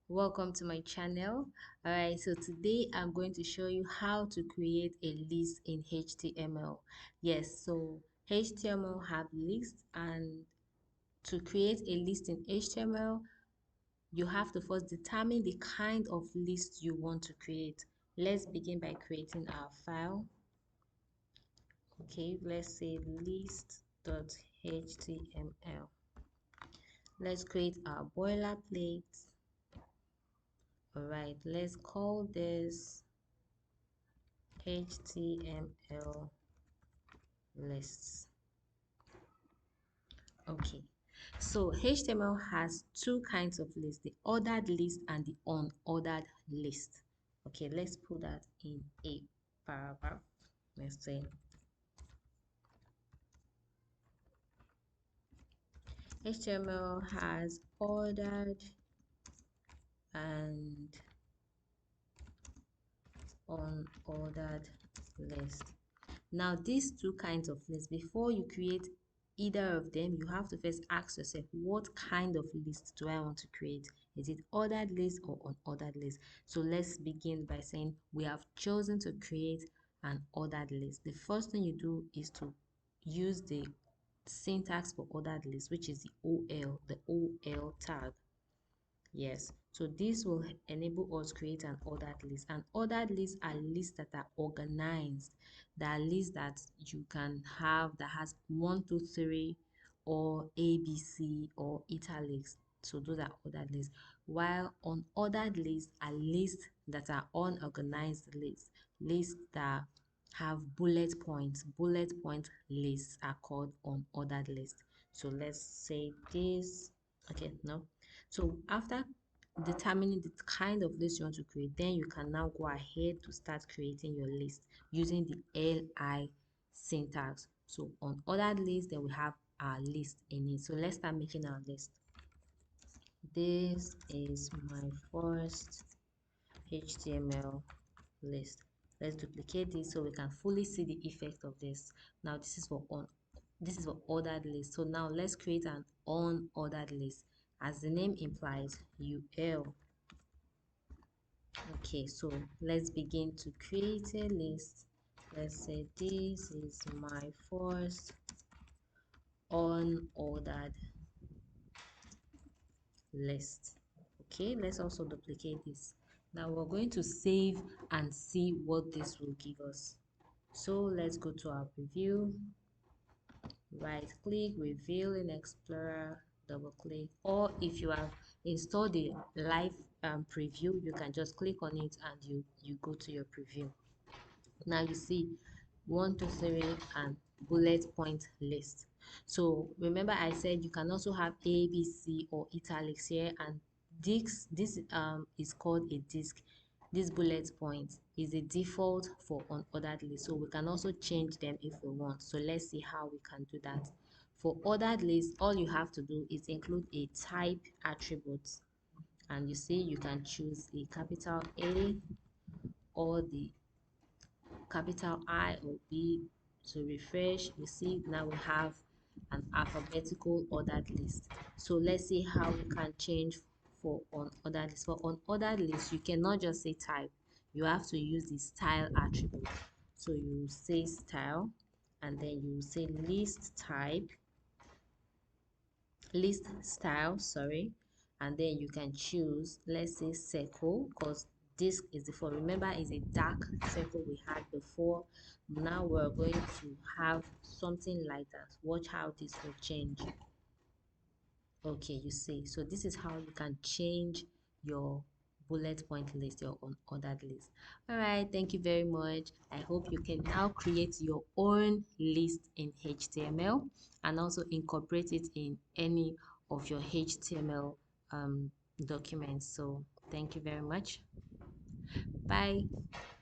Welcome to my channel. Alright, so today I'm going to show you how to create a list in HTML. Yes, so HTML have lists, and to create a list in HTML you have to first determine the kind of list you want to create. Let's begin by creating our file. Okay, let's say list.html. Let's create our boilerplate. Alright, let's call this HTML lists. Okay, so HTML has two kinds of lists, the ordered list and the unordered list. Okay, let's put that in a paragraph. Let's say HTML has ordered and unordered list. Now, these two kinds of lists, before you create either of them, you have to first ask yourself, what kind of list do I want to create? Is it ordered list or unordered list? So let's begin by saying we have chosen to create an ordered list. The first thing you do is to use the syntax for ordered list, which is the OL tag. Yes, so this will enable us create an ordered list. And ordered lists are lists that are organized. That are lists that you can have that has 1, 2, 3 or ABC or italics. So those are ordered lists. While unordered lists are lists that are unorganized lists. Lists that have bullet points. Bullet point lists are called unordered lists. So let's say this. Okay, no. So after determining the kind of list you want to create, then you can now go ahead to start creating your list using the li syntax. So on ordered list, then we have our list in it. So let's start making our list. This is my first HTML list. Let's duplicate this so we can fully see the effect of this. Now this is for ordered list. So now let's create an unordered list. As the name implies, UL. Okay, so let's begin to create a list. Let's say this is my first unordered list. Okay, let's also duplicate this. Now we're going to save and see what this will give us. So let's go to our preview. Right click, reveal in Explorer, double click, or if you have installed the live preview, you can just click on it and you go to your preview. Now you see 1, 2, 3 and bullet point list. So remember I said you can also have A, B, C or italics here, and this is called a disk. This bullet point is a default for unordered list, so we can also change them if we want. So let's see how we can do that. For ordered list, all you have to do is include a type attribute, and you see you can choose a capital A or the capital I or B. To refresh, you see now we have an alphabetical ordered list. So let's see how we can change for unordered list. For unordered list, you cannot just say type, you have to use the style attribute. So you say style and then you say list style, sorry, and then you can choose, let's say circle, because this is the for remember is a dark circle we had before. Now we're going to have something like that. Watch how this will change. Okay, you see, so this is how you can change your bullet point list, your unordered list. All right, thank you very much. I hope you can now create your own list in HTML and also incorporate it in any of your HTML documents. So thank you very much. Bye.